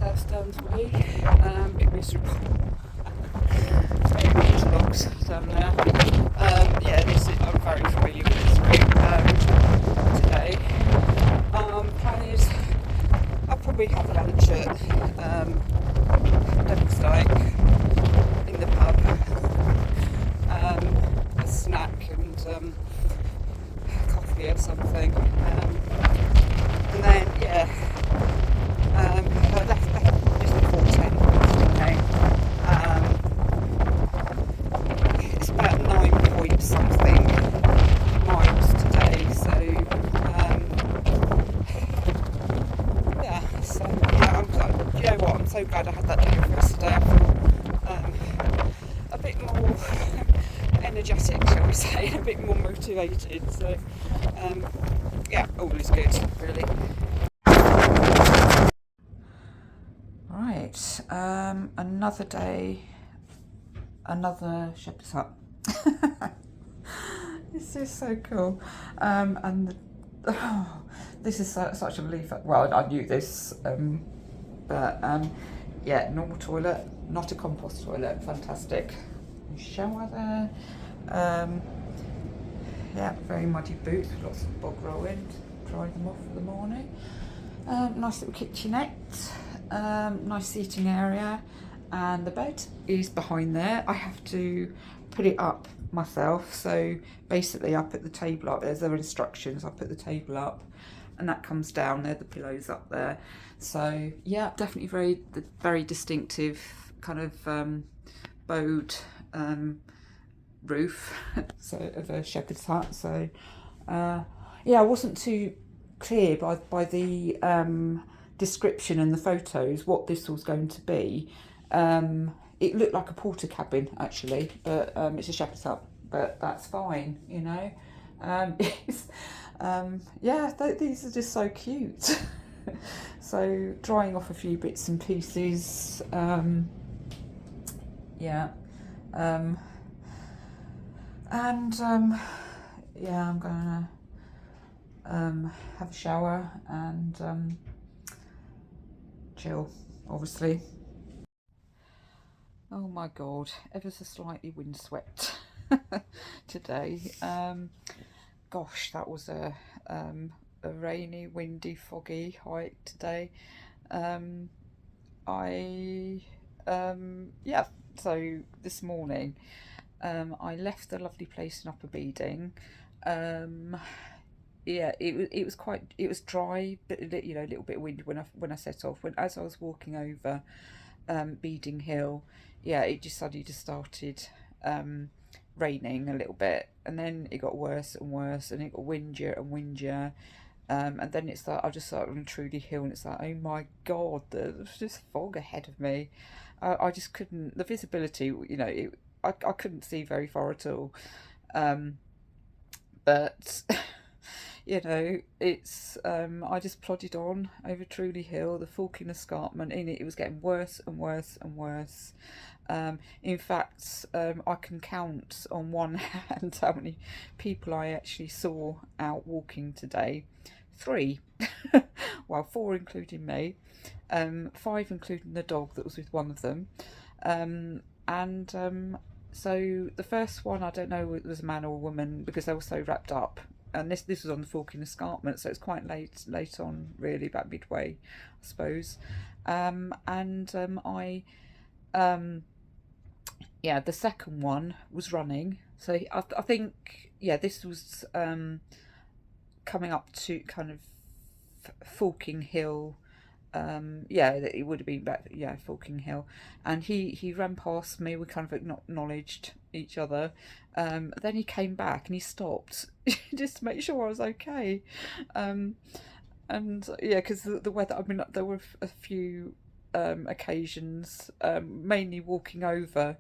house down to me. Bit miserable. Very huge logs down there. Yeah, I'm very familiar with this route today. Plan is I'll probably have lunch at Devil's Dyke in the pub. A snack and coffee or something. And then, yeah, I left just before 10 yesterday. It's about 9 point something miles today, so you know what, I'm so glad I had that dinner yesterday. I feel a bit more energetic, shall we say, and a bit more motivated, so yeah, all is good, really. Right, another day, another shepherd's hut. This is so cool. And this is such a relief. Well, I knew this, but yeah, normal toilet, not a compost toilet, fantastic. Shower there. Yeah, very muddy boots, lots of bog roll in to dry them off for the morning. Nice little kitchenette, nice seating area, and the bed is behind there. I have to put it up myself, so basically I put the table up, there's their instructions, I put the table up and that comes down there, the pillows up there. So yeah, definitely very distinctive kind of bowed roof so of a shepherd's hut. So yeah, I wasn't too clear by the description and the photos what this was going to be. It looked like a porter cabin actually, but it's a shepherd's hut, but that's fine, you know. Yeah, these are just so cute. So drying off a few bits and pieces, yeah, and yeah, I'm gonna have a shower and chill, obviously. Oh my god, ever so slightly windswept today. Gosh, that was a rainy, windy, foggy hike today. Yeah, so this morning I left the lovely place in Upper Beeding. Yeah, it was dry, but you know, a little bit windy when I set off. As I was walking over Beeding Hill, yeah, it just suddenly just started raining a little bit, and then it got worse and worse, and it got windier and windier. And then it's like I just started on Trudy Hill, and it's like, oh my god, there's just fog ahead of me. I just couldn't. The visibility, you know, I couldn't see very far at all. But you know, it's I just plodded on over Trudy Hill, the Fulking Escarpment. In it was getting worse and worse and worse. In fact, I can count on one hand how many people I actually saw out walking today. 3, well, 4 including me, 5 including the dog that was with one of them, and so the first one, I don't know if it was a man or a woman because they were so wrapped up. And this was on the Fulking Escarpment, so it's quite late on, really, about midway, I suppose. Yeah, the second one was running. So I think, yeah, this was coming up to kind of Fulking Hill. Yeah, it would have been back, yeah, Fulking Hill. And he ran past me, we kind of acknowledged each other. Then he came back and he stopped just to make sure I was okay. And yeah, because the weather, I mean, there were a few occasions, mainly walking over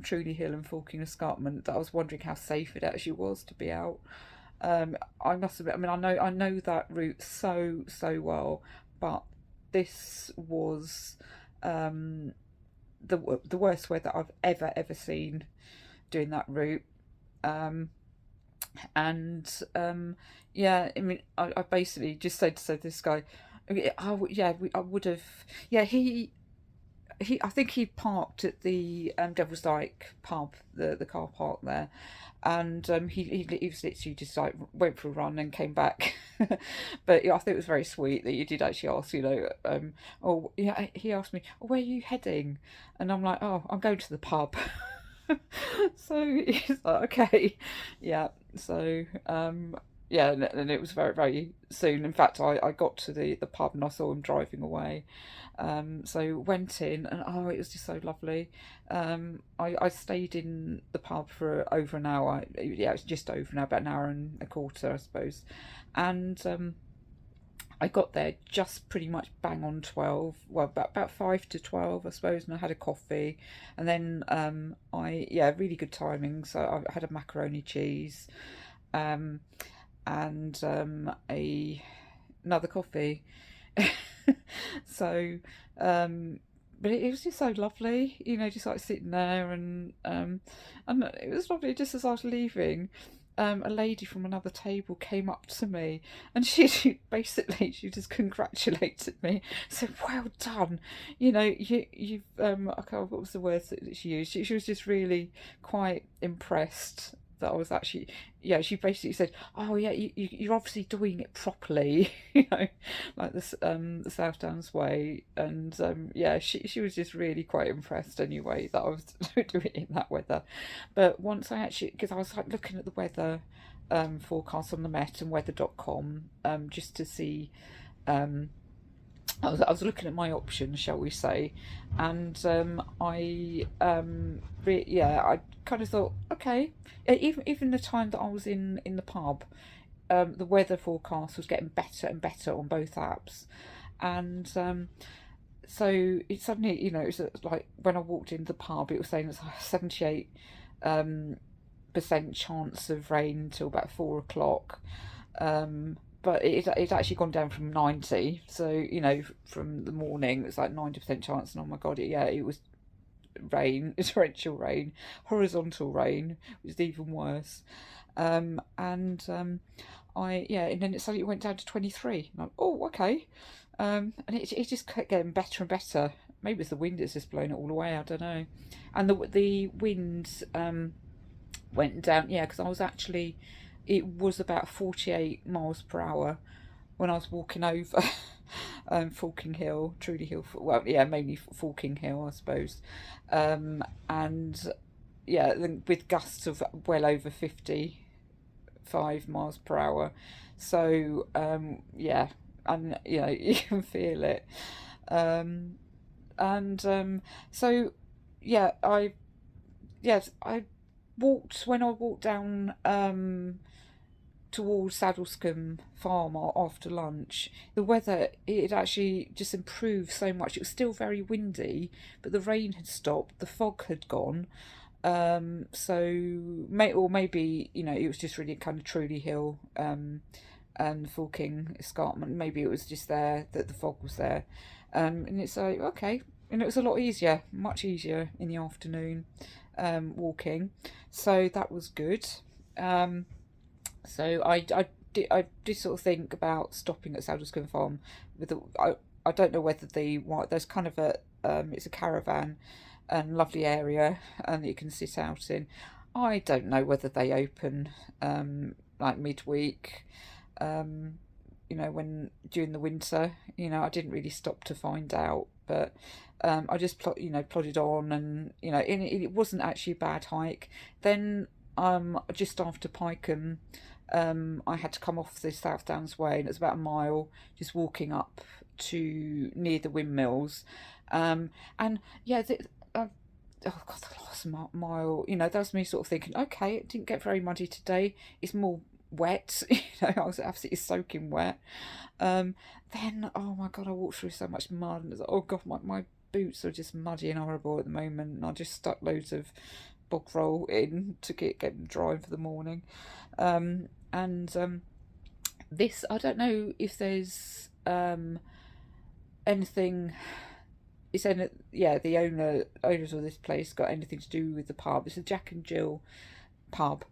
Trudy Hill and Fulking Escarpment, that I was wondering how safe it actually was to be out. I must admit, I mean, I know that route so well, but this was the worst weather I've ever seen doing that route. And yeah, I mean, I basically just said to this guy, Yeah, I would have. Yeah, I think he parked at the Devil's Dyke pub, the car park there, and he was literally just like went for a run and came back. But yeah, I think it was very sweet that you did actually ask. Oh yeah, he asked me, oh, where are you heading? And I'm like, oh, I'm going to the pub. So he's like, okay, yeah. So yeah, and it was very very soon. In fact, I got to the pub and I saw him driving away. So went in and oh, it was just so lovely. I stayed in the pub for over an hour. Yeah, it was just over an hour, about an hour and a quarter, I suppose. And I got there just pretty much bang on 12. Well, about 5 to 12, I suppose. And I had a coffee, and then yeah, really good timing. So I had a macaroni cheese, um, and a another coffee. So, but it was just so lovely, just like sitting there, and it was lovely. Just as I was leaving, a lady from another table came up to me, and she basically she just congratulated me, said, "Well done, you've I can't, what was the word that she used? She was just really quite impressed that I was actually, yeah, she basically said, oh yeah, you're obviously doing it properly, like this the South Downs way. And yeah, she was just really quite impressed anyway that I was doing it in that weather. But once I actually, because I was like looking at the weather forecast on the Met and weather.com, just to see, um I was looking at my options, shall we say, and yeah, I kind of thought, okay, even the time that I was in the pub, the weather forecast was getting better and better on both apps, and so it suddenly, it was like when I walked into the pub, it was saying it's like 78 percent chance of rain till about 4 o'clock. But it's actually gone down from 90. So from the morning it's like 90% chance, and oh my god, yeah, it was rain, torrential rain, horizontal rain, which is even worse. And I yeah, and then it suddenly went down to 23. And I'm, oh, okay. And it just kept getting better and better. Maybe it's the wind that's just blowing it all away. I don't know. And the wind went down. Yeah, because I was actually, it was about 48 miles per hour when I was walking over Fulking Hill, Trudy Hill. Well, yeah, mainly Fulking Hill, I suppose. And yeah, with gusts of well over 55 miles per hour. So yeah, and you can feel it. Um, and so yeah, I walked when I walked down towards Saddlescombe Farm after lunch. The weather, it actually just improved so much. It was still very windy, but the rain had stopped, the fog had gone. So or maybe it was just really kind of Trudy Hill and Fulking Escarpment. Maybe it was just there that the fog was there, and it's like okay, and it was a lot easier, much easier in the afternoon, walking. So that was good. So I did sort of think about stopping at Saddlescombe Farm I don't know whether there's kind of it's a caravan and lovely area and you can sit out in. I don't know whether they open like midweek, when during the winter. I didn't really stop to find out, but I just plodded on, and it wasn't actually a bad hike. Then just after Pycombe, I had to come off the South Downs Way, and it was about a mile just walking up to near the windmills, and yeah, oh god, the last mile, that was me sort of thinking, okay, it didn't get very muddy today. It's more wet, I was absolutely soaking wet. Then oh my god, I walked through so much mud, and it's like, oh god, my boots are just muddy and horrible at the moment, and I just stuck loads of bog roll in to get them dry for the morning. And this, I don't know if there's anything. Is any yeah, the owners of this place got anything to do with the pub? It's a Jack and Jill pub.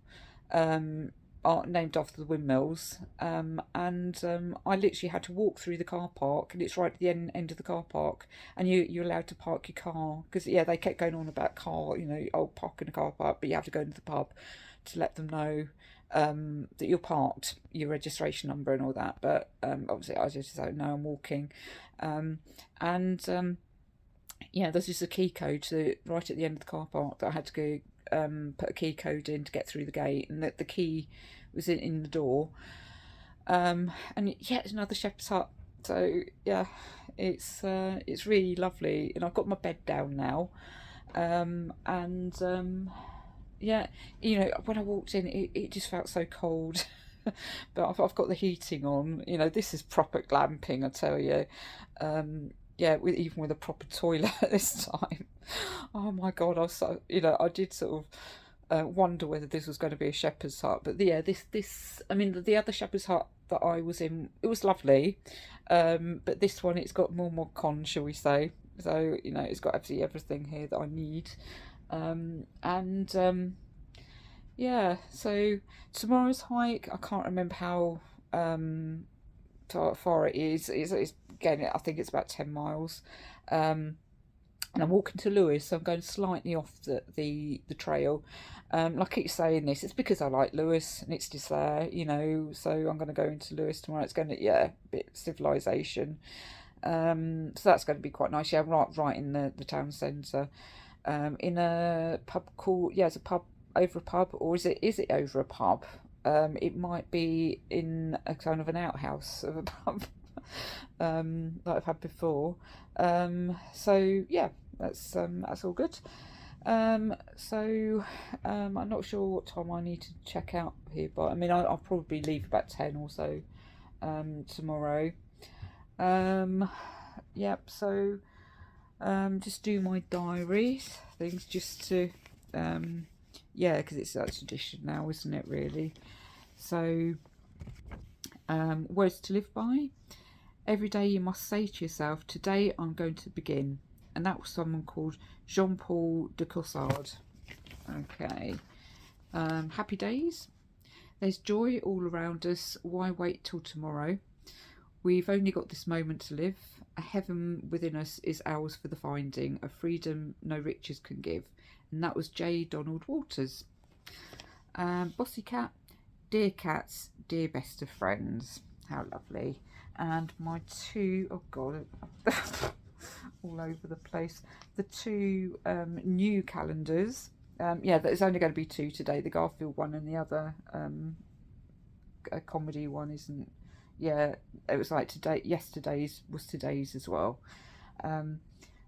are named after the windmills, and I literally had to walk through the car park, and it's right at the end of the car park, and you're allowed to park your car because yeah, they kept going on about car, oh, park in a car park, but you have to go into the pub to let them know that you're parked, your registration number and all that. But obviously, I just don't know. I'm walking, and yeah, there's just a key code right at the end of the car park that I had to go put a key code in to get through the gate, and that the key was in the door. And yeah, it's another shepherd's hut. So yeah, it's really lovely, and I've got my bed down now. And yeah, when I walked in, it just felt so cold. But I've got the heating on. This is proper glamping, I tell you. Yeah, even with a proper toilet this time. Oh my god, I was so, I did sort of wonder whether this was going to be a shepherd's hut. But yeah, I mean, the other shepherd's hut that I was in, it was lovely. But this one, it's got more mod con, shall we say. So, it's got absolutely everything here that I need. And yeah, so tomorrow's hike, I can't remember how far it is. It's again, I think it's about 10 miles. And I'm walking to Lewis, so I'm going slightly off the trail. I keep saying this, it's because I like Lewis and it's just there, so I'm going to go into Lewis tomorrow. It's going to, yeah, a bit civilization. So that's going to be quite nice. Yeah, right in the town centre. In a pub called, yeah, it's a pub over a pub, or is it over a pub? It might be in a kind of an outhouse of a pub, that I've had before. So yeah, that's all good. So I'm not sure what time I need to check out here, but I mean I'll probably leave about 10 or so tomorrow. Yep. So just do my diary things just to yeah, because it's a tradition now, isn't it, really? So words to live by. Every day you must say to yourself, today I'm going to begin. And that was someone called Jean-Paul de Caussade. Okay. Happy days. There's joy all around us. Why wait till tomorrow? We've only got this moment to live. A heaven within us is ours for the finding. A freedom no riches can give. And that was J. Donald Waters. Bossy cat. Dear cats, dear best of friends. How lovely. And my two, oh god, all over the place. The two new calendars. Yeah, there's only going to be two today. The Garfield one and the other a comedy one isn't. Yeah, it was like today. Yesterday's was today's as well.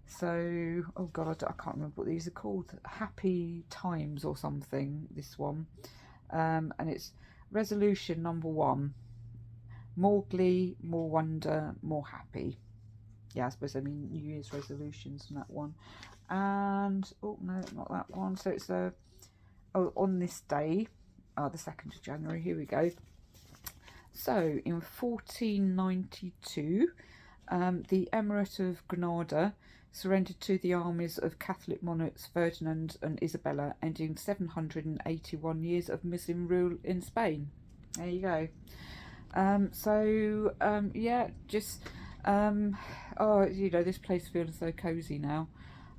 So, oh god, I can't remember what these are called. Happy Times or something. This one, and it's resolution number 1. More glee, more wonder, more happy. Yeah, I suppose I mean New Year's resolutions and that one. And oh no, not that one. So it's on this day, the 2nd of January. Here we go. So in 1492, the Emirate of Granada surrendered to the armies of Catholic monarchs Ferdinand and Isabella, ending 781 years of Muslim rule in Spain. There you go. Yeah, just oh, this place feels so cozy now.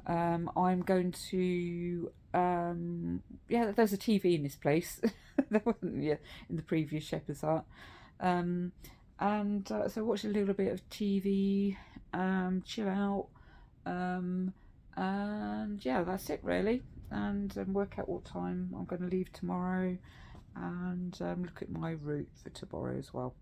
I'm going to yeah, there's a TV in this place. There wasn't, yeah, in the previous Shepherd's Hut. So watch a little bit of TV, chill out, and yeah, that's it really. And work out what time I'm going to leave tomorrow, and look at my route for tomorrow as well.